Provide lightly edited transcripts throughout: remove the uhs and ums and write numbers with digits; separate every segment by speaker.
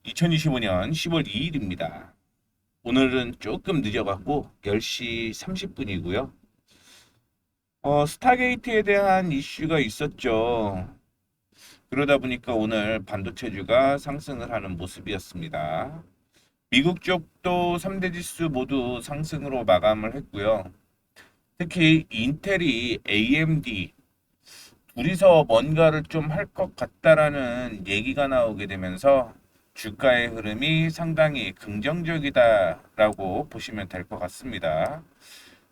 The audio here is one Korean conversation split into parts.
Speaker 1: 2025년 10월 2일입니다. 오늘은 조금 늦어갖고 10시 30분이고요. 스타게이트에 대한 이슈가 있었죠. 그러다 보니까 오늘 반도체주가 상승을 하는 모습이었습니다. 미국 쪽도 3대 지수 모두 상승으로 마감을 했고요. 특히 인텔이 AMD 둘이서 뭔가를 좀 할 것 같다라는 얘기가 나오게 되면서 주가의 흐름이 상당히 긍정적이다라고 보시면 될 것 같습니다.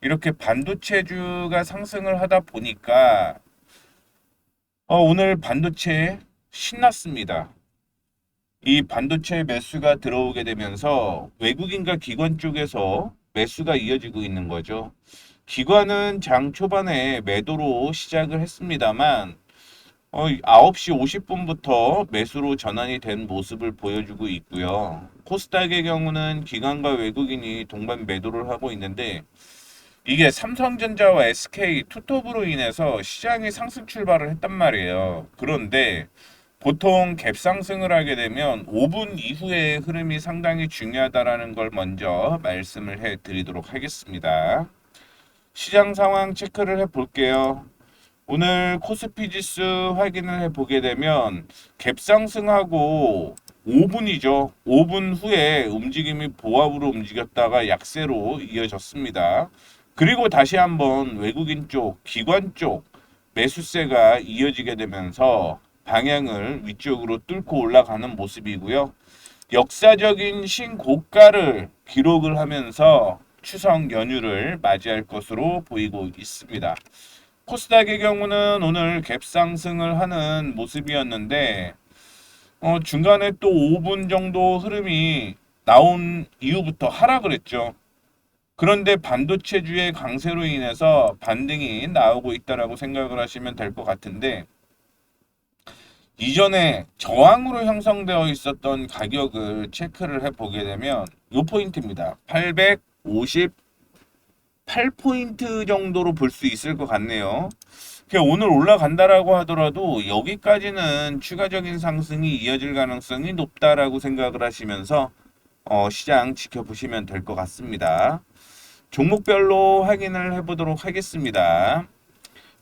Speaker 1: 이렇게 반도체주가 상승을 하다 보니까 오늘 반도체 신났습니다. 이 반도체 매수가 들어오게 되면서 외국인과 기관 쪽에서 매수가 이어지고 있는 거죠. 기관은 장 초반에 매도로 시작을 했습니다만 9시 50분부터 매수로 전환이 된 모습을 보여주고 있고요. 코스닥의 경우는 기관과 외국인이 동반 매도를 하고 있는데 이게 삼성전자와 SK 투톱으로 인해서 시장이 상승 출발을 했단 말이에요. 그런데 보통 갭 상승을 하게 되면 5분 이후의 흐름이 상당히 중요하다라는 걸 먼저 말씀을 해 드리도록 하겠습니다. 시장 상황 체크를 해 볼게요. 오늘 코스피 지수 확인을 해 보게 되면 갭 상승하고 5분이죠. 5분 후에 움직임이 보합으로 움직였다가 약세로 이어졌습니다. 그리고 다시 한번 외국인 쪽, 기관 쪽 매수세가 이어지게 되면서 방향을 위쪽으로 뚫고 올라가는 모습이고요. 역사적인 신고가를 기록을 하면서 추석 연휴를 맞이할 것으로 보이고 있습니다. 코스닥의 경우는 오늘 갭 상승을 하는 모습이었는데 중간에 또 5분 정도 흐름이 나온 이후부터 하락을 했죠. 그런데 반도체주의 강세로 인해서 반등이 나오고 있다라고 생각을 하시면 될 것 같은데 이전에 저항으로 형성되어 있었던 가격을 체크를 해보게 되면 이 포인트입니다. 858포인트 정도로 볼 수 있을 것 같네요. 오늘 올라간다라고 하더라도 여기까지는 추가적인 상승이 이어질 가능성이 높다라고 생각을 하시면서 시장 지켜보시면 될 것 같습니다. 종목별로 확인을 해보도록 하겠습니다.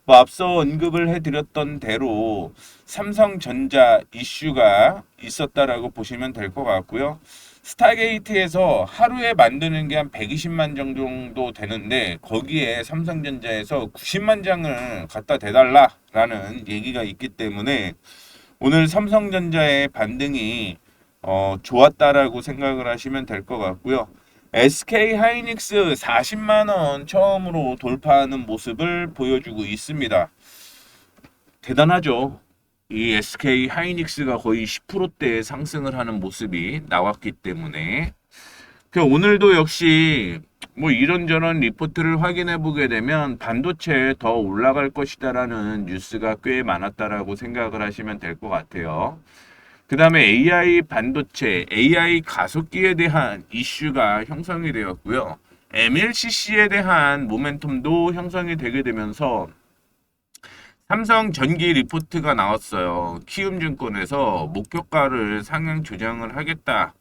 Speaker 1: 앞서 언급을 해드렸던 대로 삼성전자 이슈가 있었다라고 보시면 될 것 같고요. 스타게이트에서 하루에 만드는 게 한 120만 장 정도 되는데 거기에 삼성전자에서 90만 장을 갖다 대달라라는 얘기가 있기 때문에 오늘 삼성전자의 반등이 좋았다라고 생각을 하시면 될 것 같고요. SK 하이닉스 40만 원 처음으로 돌파하는 모습을 보여주고 있습니다. 대단하죠. 이 SK 하이닉스가 거의 10%대 상승을 하는 모습이 나왔기 때문에 오늘도 역시 뭐 이런저런 리포트를 확인해 보게 되면 반도체 더 올라갈 것이다라는 뉴스가 꽤 많았다라고 생각을 하시면 될 것 같아요. 그 다음에 AI 반도체, AI 가속기에 대한 이슈가 형성이 되었고요. MLCC에 대한 모멘텀도 형성이 되게 되면서 삼성 전기 리포트가 나왔어요. 키움증권에서 목표가를 상향 조정을 하겠다.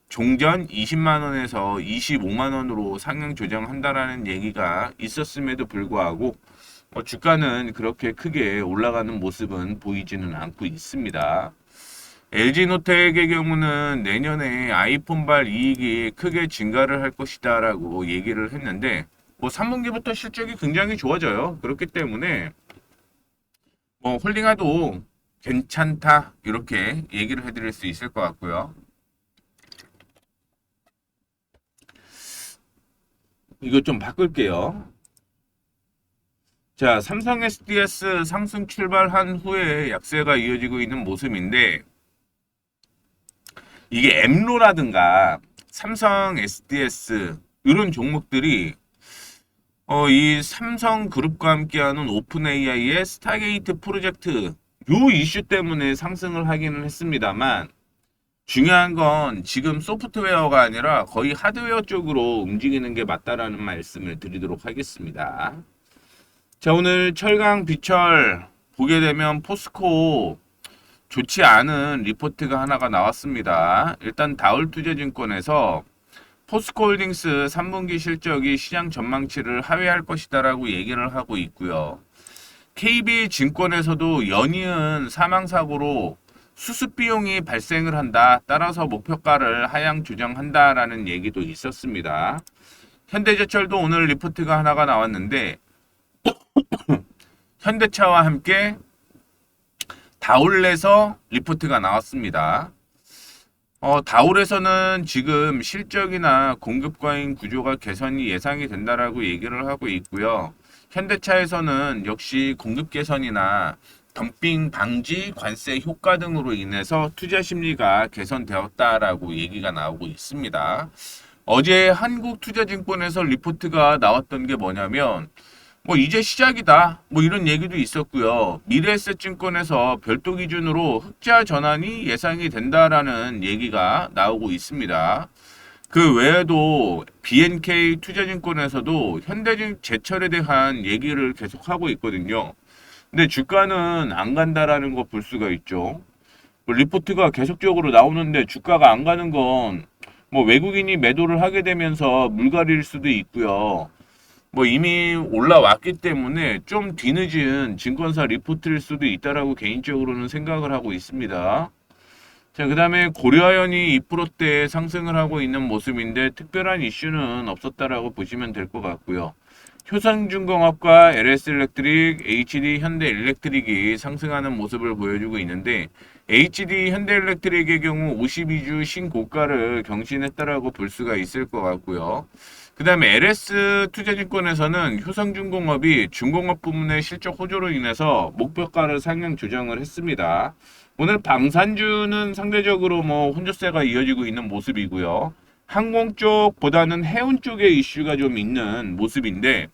Speaker 1: 종전 20만 원에서 25만 원으로 상향 조정한다라는 얘기가 있었음에도 불구하고 주가는 그렇게 크게 올라가는 모습은 보이지는 않고 있습니다. LG노텍의 경우는 내년에 아이폰발 이익이 크게 증가를 할 것이다 라고 얘기를 했는데 3분기부터 실적이 굉장히 좋아져요. 그렇기 때문에 홀딩화도 괜찮다 이렇게 얘기를 해드릴 수 있을 것 같고요. 이거 좀 바꿀게요. 자, 삼성 SDS 상승 출발한 후에 약세가 이어지고 있는 모습인데 이게 엠로라든가 삼성 SDS 이런 종목들이 이 삼성그룹과 함께하는 오픈 AI의 스타게이트 프로젝트 요 이슈 때문에 상승을 하기는 했습니다만 중요한 건 지금 소프트웨어가 아니라 거의 하드웨어 쪽으로 움직이는 게 맞다라는 말씀을 드리도록 하겠습니다. 자, 오늘 철강 비철 보게 되면 포스코 좋지 않은 리포트가 하나가 나왔습니다. 일단 다올투자증권에서 포스코홀딩스 3분기 실적이 시장 전망치를 하회할 것이다라고 얘기를 하고 있고요. KB증권에서도 연이은 사망사고로 수습 비용이 발생을 한다. 따라서 목표가를 하향 조정한다라는 얘기도 있었습니다. 현대제철도 오늘 리포트가 하나가 나왔는데 현대차와 함께 다올에서 리포트가 나왔습니다. 다올에서는 지금 실적이나 공급 과잉 구조가 개선이 예상이 된다라고 얘기를 하고 있고요. 현대차에서는 역시 공급 개선이나 덤핑 방지, 관세 효과 등으로 인해서 투자 심리가 개선되었다라고 얘기가 나오고 있습니다. 어제 한국투자증권에서 리포트가 나왔던 게 뭐냐면 이제 시작이다 이런 얘기도 있었고요. 미래에셋증권에서 별도 기준으로 흑자 전환이 예상이 된다라는 얘기가 나오고 있습니다. 그 외에도 BNK 투자증권에서도 현대제철에 대한 얘기를 계속하고 있거든요. 근데 주가는 안 간다라는 거 볼 수가 있죠. 리포트가 계속적으로 나오는데 주가가 안 가는 건 외국인이 매도를 하게 되면서 물갈이일 수도 있고요. 이미 올라왔기 때문에 좀 뒤늦은 증권사 리포트일 수도 있다라고 개인적으로는 생각을 하고 있습니다. 자, 그 다음에 고려아연이 2%대 상승을 하고 있는 모습인데 특별한 이슈는 없었다라고 보시면 될 것 같고요. 효성중공업과 LS일렉트릭, HD 현대일렉트릭이 상승하는 모습을 보여주고 있는데 HD 현대일렉트릭의 경우 52주 신고가를 경신했다라고 볼 수가 있을 것 같고요. 그 다음에 LS 투자증권에서는 효성중공업이 중공업 부문의 실적 호조로 인해서 목표가를 상향 조정을 했습니다. 오늘 방산주는 상대적으로 혼조세가 이어지고 있는 모습이고요. 항공 쪽보다는 해운 쪽의 이슈가 좀 있는 모습인데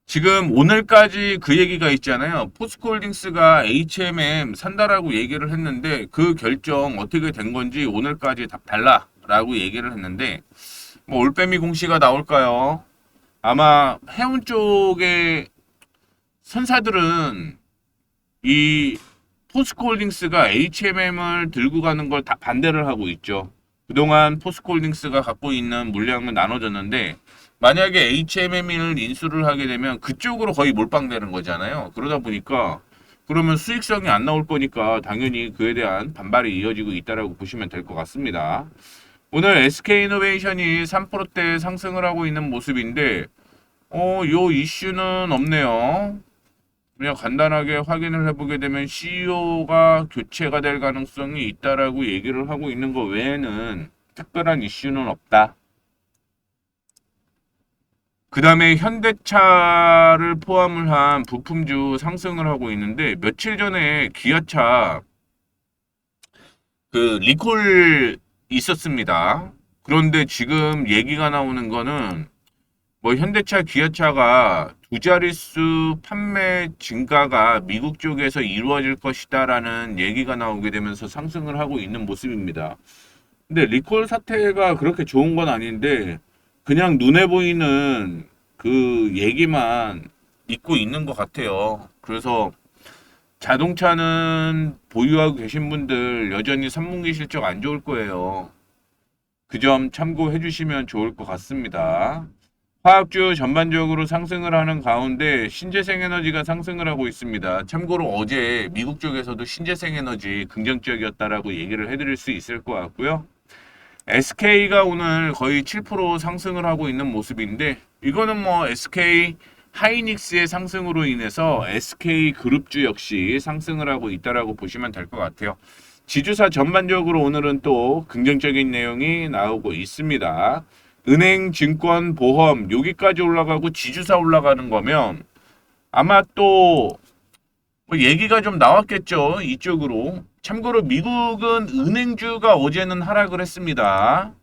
Speaker 1: 지금 오늘까지 그 얘기가 있잖아요. 포스코홀딩스가 HMM 산다라고 얘기를 했는데 그 결정 어떻게 된 건지 오늘까지 다 달라라고 얘기를 했는데 올빼미 공시가 나올까요? 아마 해운 쪽의 선사들은 이 포스코홀딩스가 HMM을 들고 가는 걸 다 반대를 하고 있죠. 그동안 포스코홀딩스가 갖고 있는 물량은 나눠졌는데 만약에 HMM을 인수를 하게 되면 그쪽으로 거의 몰빵되는 거잖아요. 그러다 보니까 그러면 수익성이 안 나올 거니까 당연히 그에 대한 반발이 이어지고 있다라고 보시면 될 것 같습니다. 오늘 SK이노베이션이 3%대 상승을 하고 있는 모습인데 요 이슈는 없네요. 그냥 간단하게 확인을 해보게 되면 CEO가 교체가 될 가능성이 있다라고 얘기를 하고 있는 거 외에는 특별한 이슈는 없다. 그 다음에 현대차를 포함을 한 부품주 상승을 하고 있는데 며칠 전에 기아차 그 리콜 있었습니다. 그런데 지금 얘기가 나오는 거는 현대차, 기아차가 두 자릿수 판매 증가가 미국 쪽에서 이루어질 것이다라는 얘기가 나오게 되면서 상승을 하고 있는 모습입니다. 근데 리콜 사태가 그렇게 좋은 건 아닌데 그냥 눈에 보이는 그 얘기만 있고 있는 것 같아요. 그래서 자동차는 보유하고 계신 분들 여전히 3분기 실적 안 좋을 거예요. 그 점 참고해 주시면 좋을 것 같습니다. 화학주 전반적으로 상승을 하는 가운데 신재생에너지가 상승을 하고 있습니다. 참고로 어제 미국 쪽에서도 신재생에너지 긍정적이었다라고 얘기를 해드릴 수 있을 것 같고요. SK가 오늘 거의 7% 상승을 하고 있는 모습인데 이거는 SK 하이닉스의 상승으로 인해서 SK 그룹주 역시 상승을 하고 있다라고 보시면 될 것 같아요. 지주사 전반적으로 오늘은 또 긍정적인 내용이 나오고 있습니다. 은행, 증권, 보험 여기까지 올라가고 지주사 올라가는 거면 아마 또 얘기가 좀 나왔겠죠. 이쪽으로. 참고로 미국은 은행주가 어제는 하락을 했습니다.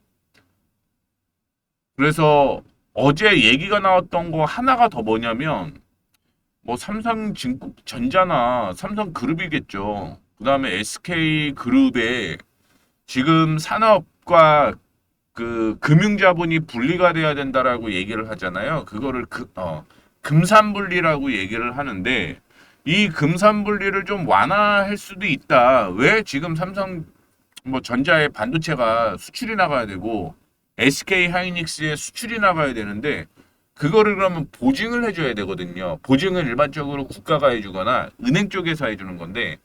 Speaker 1: 그래서 어제 얘기가 나왔던 거 하나가 더 뭐냐면 삼성전자나 삼성그룹이겠죠. 그 다음에 SK그룹에 지금 산업과 그 금융자본이 분리가 돼야 된다라고 얘기를 하잖아요. 그거를 금산분리라고 얘기를 하는데 이 금산 분리를 좀 완화할 수도 있다. 왜 지금 삼성 뭐 전자의 반도체가 수출이 나가야 되고 SK 하이닉스의 수출이 나가야 되는데 그거를 그러면 보증을 해줘야 되거든요. 보증을 일반적으로 국가가 해주거나 은행 쪽에서 해주는 건데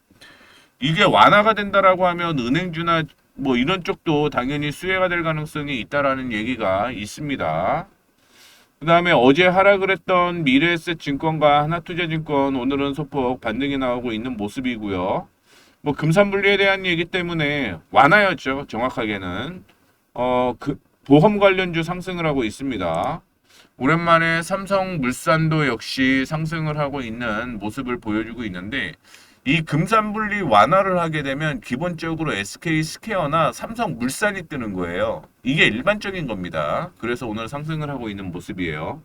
Speaker 1: 이게 완화가 된다라고 하면 은행주나 뭐 이런 쪽도 당연히 수혜가 될 가능성이 있다라는 얘기가 있습니다. 그 다음에 어제 하락을 했던 미래에셋 증권과 하나투자증권 오늘은 소폭 반등이 나오고 있는 모습이고요. 뭐 금산분리에 대한 얘기 때문에 완화였죠. 정확하게는 그 보험 관련주 상승을 하고 있습니다. 오랜만에 삼성물산도 역시 상승을 하고 있는 모습을 보여주고 있는데 이 금산분리 완화를 하게 되면 기본적으로 SK 스퀘어나 삼성물산이 뜨는 거예요. 이게 일반적인 겁니다. 그래서 오늘 상승을 하고 있는 모습이에요.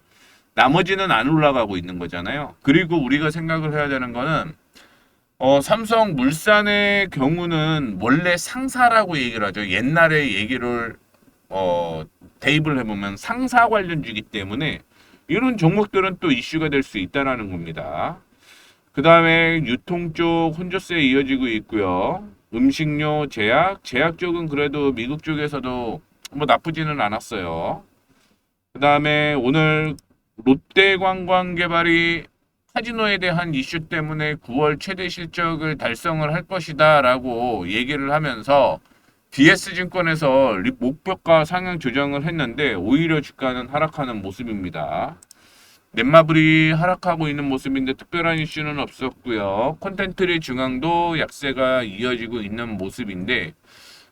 Speaker 1: 나머지는 안 올라가고 있는 거잖아요. 그리고 우리가 생각을 해야 되는 거는 삼성물산의 경우는 원래 상사라고 얘기를 하죠. 옛날에 얘기를 대입을 해보면 상사 관련주기 때문에 이런 종목들은 또 이슈가 될 수 있다라는 겁니다. 그 다음에 유통 쪽 혼조세 이어지고 있고요. 음식료, 제약 쪽은 그래도 미국 쪽에서도 뭐 나쁘지는 않았어요. 그 다음에 오늘 롯데관광개발이 카지노에 대한 이슈 때문에 9월 최대 실적을 달성을 할 것이다 라고 얘기를 하면서 DS증권에서 목표가 상향 조정을 했는데 오히려 주가는 하락하는 모습입니다. 넷마블이 하락하고 있는 모습인데 특별한 이슈는 없었고요. 콘텐츠리 중앙도 약세가 이어지고 있는 모습인데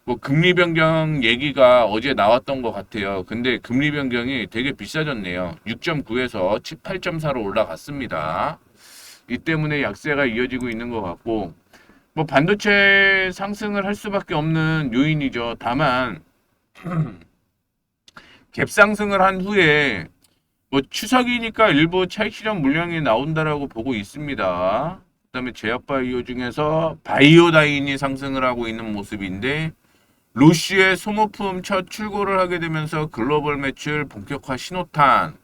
Speaker 1: 뭐 금리 변경 얘기가 어제 나왔던 것 같아요. 근데 금리 변경이 되게 비싸졌네요. 6.9에서 8.4로 올라갔습니다. 이 때문에 약세가 이어지고 있는 것 같고 뭐 반도체 상승을 할 수밖에 없는 요인이죠. 다만 갭 상승을 한 후에 뭐 추석이니까 일부 차익 실현 물량이 나온다라고 보고 있습니다. 그다음에 제약바이오 중에서 바이오다인이 상승을 하고 있는 모습인데 루시의 소모품 첫 출고를 하게 되면서 글로벌 매출 본격화 신호탄.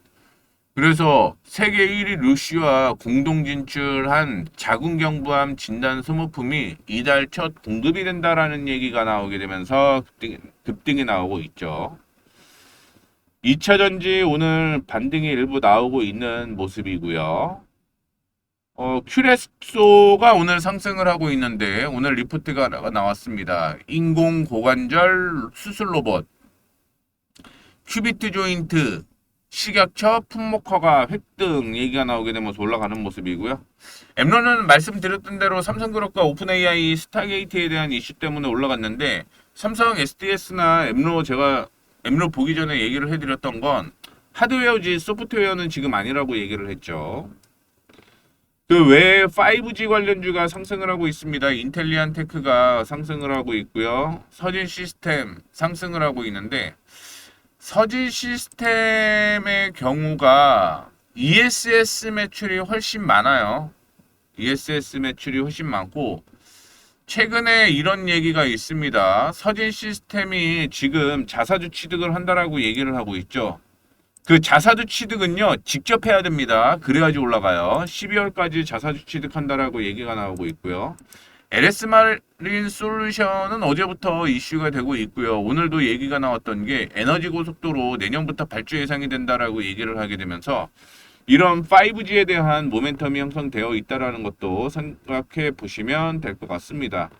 Speaker 1: 그래서 세계 1위 루시와 공동 진출한 자궁경부암 진단 소모품이 이달 첫 공급이 된다라는 얘기가 나오게 되면서 급등이 나오고 있죠. 2차 전지 오늘 반등이 일부 나오고 있는 모습이고요. 큐레소가 오늘 상승을 하고 있는데 오늘 리포트가 나왔습니다. 인공고관절 수술 로봇, 큐비트 조인트, 식약처 품목허가 획등 얘기가 나오게 되면서 올라가는 모습이고요. 엠로는 말씀드렸던 대로 삼성그룹과 오픈AI 스타게이트에 대한 이슈 때문에 올라갔는데 삼성 SDS나 엠로 제가 엠로 보기 전에 얘기를 해드렸던 건 하드웨어지 소프트웨어는 지금 아니라고 얘기를 했죠. 그 외에 5G 관련주가 상승을 하고 있습니다. 인텔리안 테크가 상승을 하고 있고요. 서진 시스템 상승을 하고 있는데 서진 시스템의 경우가 ESS 매출이 훨씬 많아요. ESS 매출이 훨씬 많고 최근에 이런 얘기가 있습니다. 서진 시스템이 지금 자사주 취득을 한다라고 얘기를 하고 있죠. 그 자사주 취득은요, 직접 해야 됩니다. 그래야지 올라가요. 12월까지 자사주 취득한다라고 얘기가 나오고 있고요. LS 마린 솔루션은 어제부터 이슈가 되고 있고요. 오늘도 얘기가 나왔던 게 에너지 고속도로 내년부터 발주 예상이 된다라고 얘기를 하게 되면서 이런 5G에 대한 모멘텀이 형성되어 있다라는 것도 생각해 보시면 될 것 같습니다.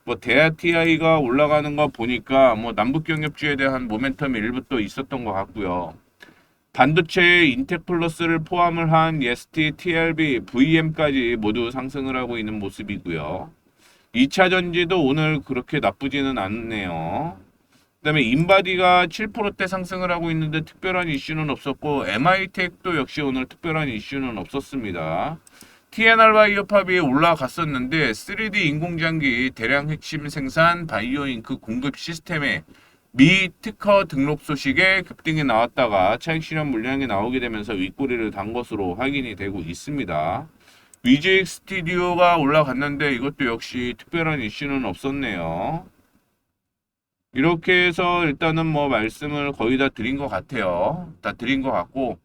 Speaker 1: 뭐 대하 TI가 올라가는 거 보니까 뭐 남북 경협주에 대한 모멘텀이 일부 또 있었던 것 같고요. 반도체 인텍플러스를 포함을 한 ST, TLB, VM까지 모두 상승을 하고 있는 모습이고요. 2차 전지도 오늘 그렇게 나쁘지는 않네요. 그다음에 인바디가 7%대 상승을 하고 있는데 특별한 이슈는 없었고 MI텍도 역시 오늘 특별한 이슈는 없었습니다. TNR 바이오팝이 올라갔었는데 3D 인공장기 대량 핵심 생산 바이오잉크 공급 시스템에 미 특허 등록 소식에 급등이 나왔다가 차익 실현 물량이 나오게 되면서 윗꼬리를 단 것으로 확인이 되고 있습니다. 위즈익 스튜디오가 올라갔는데 이것도 역시 특별한 이슈는 없었네요. 이렇게 해서 일단은 뭐 말씀을 거의 다 드린 것 같아요. 다 드린 것 같고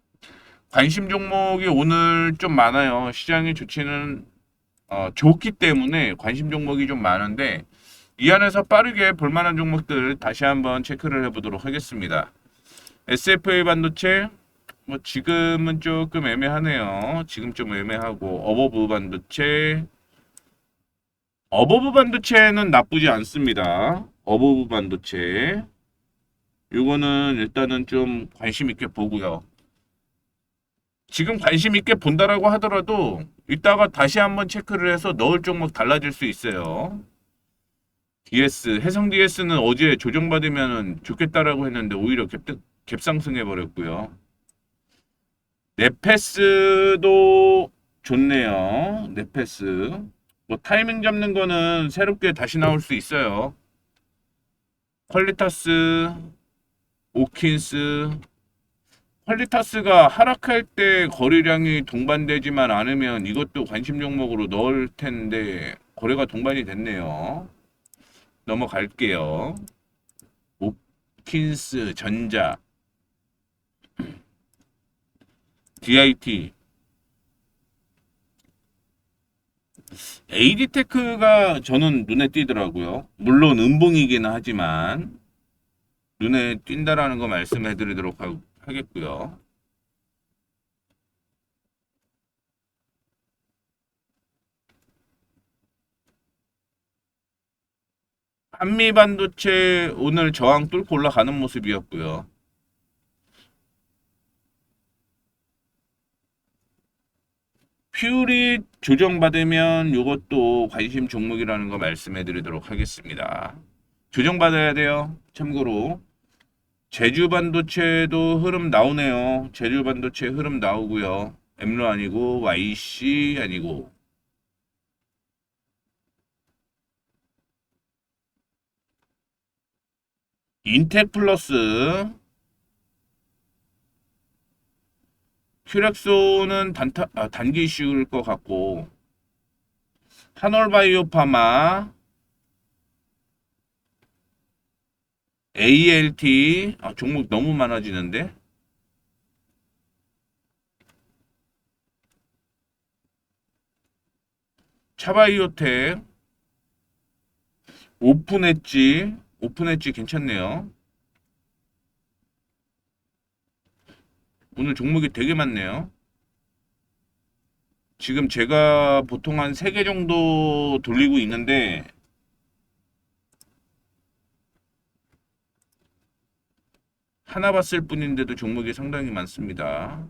Speaker 1: 관심 종목이 오늘 좀 많아요. 시장이 좋지는 좋기 때문에 관심 종목이 좀 많은데 이 안에서 빠르게 볼만한 종목들 다시 한번 체크를 해보도록 하겠습니다. SFA 반도체 뭐 지금은 조금 애매하네요. 지금 좀 애매하고 어버브 반도체는 나쁘지 않습니다. 어버브 반도체 요거는 일단은 좀 관심 있게 보고요. 지금 관심 있게 본다라고 하더라도 이따가 다시 한번 체크를 해서 넣을 종목 달라질 수 있어요. DS, 해성 DS는 어제 조정받으면 좋겠다라고 했는데 오히려 갭상승해 버렸고요. 네페스도 좋네요. 네페스. 뭐 타이밍 잡는 거는 새롭게 다시 나올 수 있어요. 퀄리타스, 오킨스, 퀄리타스가 하락할 때 거래량이 동반되지만 않으면 이것도 관심 종목으로 넣을 텐데 거래가 동반이 됐네요. 넘어갈게요. 오킨스 전자, DIT, AD테크가 저는 눈에 띄더라고요. 물론 음봉이기는 하지만 눈에 띈다라는 거 말씀해 드리도록 하겠고요. 한미 반도체 오늘 저항 뚫고 올라가는 모습이었고요. 퓨리 조정받으면 이것도 관심 종목이라는 거 말씀해 드리도록 하겠습니다. 조정받아야 돼요. 참고로 제주 반도체도 흐름 나오네요. 제주 반도체 흐름 나오고요. 엠로 아니고 YC 아니고 인텍 플러스 큐렉소는 단기 이슈일 것 같고 한올바이오파마 ALT 종목 너무 많아지는데 차바이오텍 오픈했지 괜찮네요. 오늘 종목이 되게 많네요. 지금 제가 보통 한 3개 정도 돌리고 있는데 하나 봤을 뿐인데도 종목이 상당히 많습니다.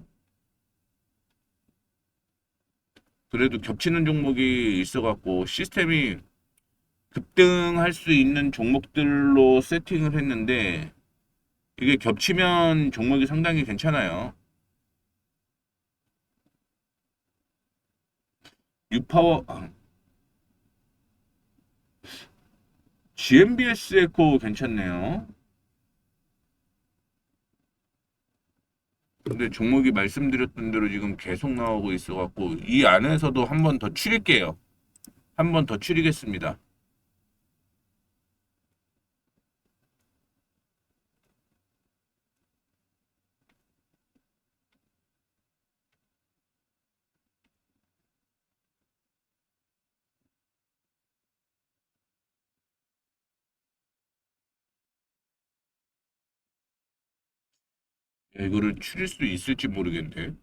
Speaker 1: 그래도 겹치는 종목이 있어갖고 시스템이 급등할 수 있는 종목들로 세팅을 했는데 이게 겹치면 종목이 상당히 괜찮아요. 유파워 GMBS 에코 괜찮네요. 근데 종목이 말씀드렸던 대로 지금 계속 나오고 있어갖고 이 안에서도 한 번 더 추릴게요. 한 번 더 추리겠습니다. 야, 이거를 추릴 수 있을지 모르겠네.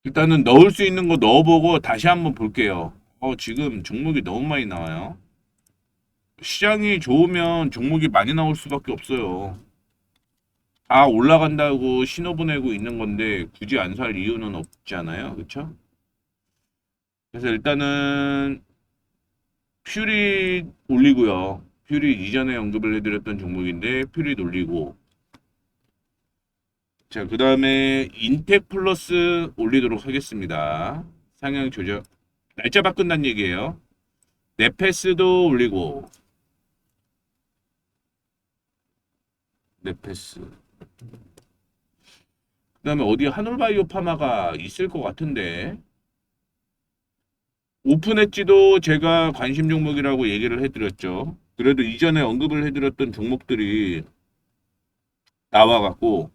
Speaker 1: 일단은 넣을 수 있는 거 넣어보고 다시 한번 볼게요. 지금 종목이 너무 많이 나와요. 시장이 좋으면 종목이 많이 나올 수밖에 없어요. 다 올라간다고 신호 보내고 있는 건데 굳이 안 살 이유는 없잖아요. 그쵸? 그래서 일단은 퓨리 올리고요. 퓨리 이전에 언급을 해드렸던 종목인데 퓨리 올리고 자, 그 다음에 인텍 플러스 올리도록 하겠습니다. 상향 조정 날짜 바꾼다는 얘기예요. 네페스도 올리고 네페스 그 다음에 어디 한올바이오 파마가 있을 것 같은데 오픈 엣지도 제가 관심 종목이라고 얘기를 해드렸죠. 그래도 이전에 언급을 해드렸던 종목들이 나와갖고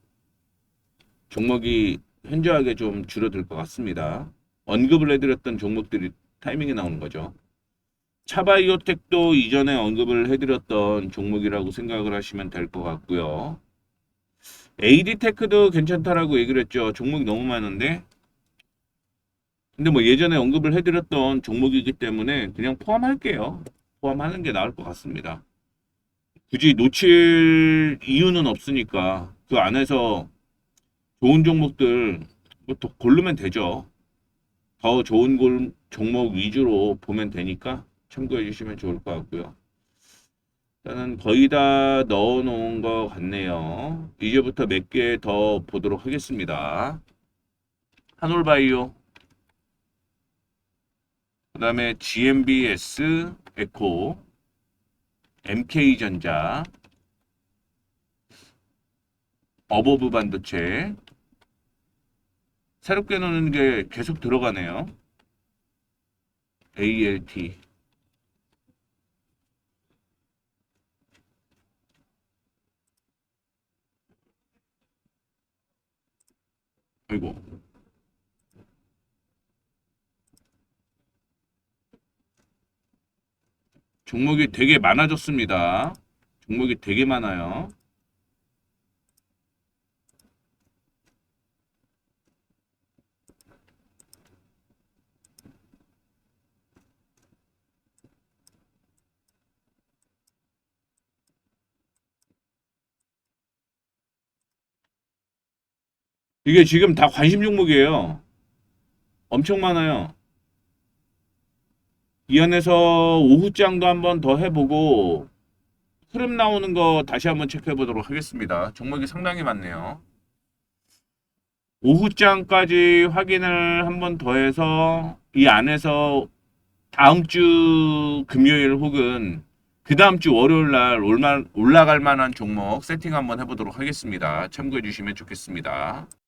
Speaker 1: 종목이 현저하게 좀 줄어들 것 같습니다. 언급을 해드렸던 종목들이 타이밍이 나오는 거죠. 차바이오텍도 이전에 언급을 해드렸던 종목이라고 생각을 하시면 될 것 같고요. AD테크도 괜찮다라고 얘기를 했죠. 종목이 너무 많은데. 근데 뭐 예전에 언급을 해드렸던 종목이기 때문에 그냥 포함할게요. 포함하는 게 나을 것 같습니다. 굳이 놓칠 이유는 없으니까 그 안에서 좋은 종목들 뭐더 고르면 되죠. 더 좋은 종목 위주로 보면 되니까 참고해 주시면 좋을 것 같고요. 일단은 거의 다 넣어 놓은 것 같네요. 이제부터 몇 개 더 보도록 하겠습니다. 한올바이오, 그 다음에 GMBS, 에코, MK전자, 어버브 반도체, 새롭게 넣는 게 계속 들어가네요. ALT. 아이고. 종목이 되게 많아졌습니다. 종목이 되게 많아요. 이게 지금 다 관심 종목이에요. 엄청 많아요. 이 안에서 오후장도 한번 더 해보고 흐름 나오는 거 다시 한번 체크해 보도록 하겠습니다. 종목이 상당히 많네요. 오후장까지 확인을 한번 더 해서 이 안에서 다음 주 금요일 혹은 그 다음 주 월요일 날 올라갈 만한 종목 세팅 한번 해보도록 하겠습니다. 참고해 주시면 좋겠습니다.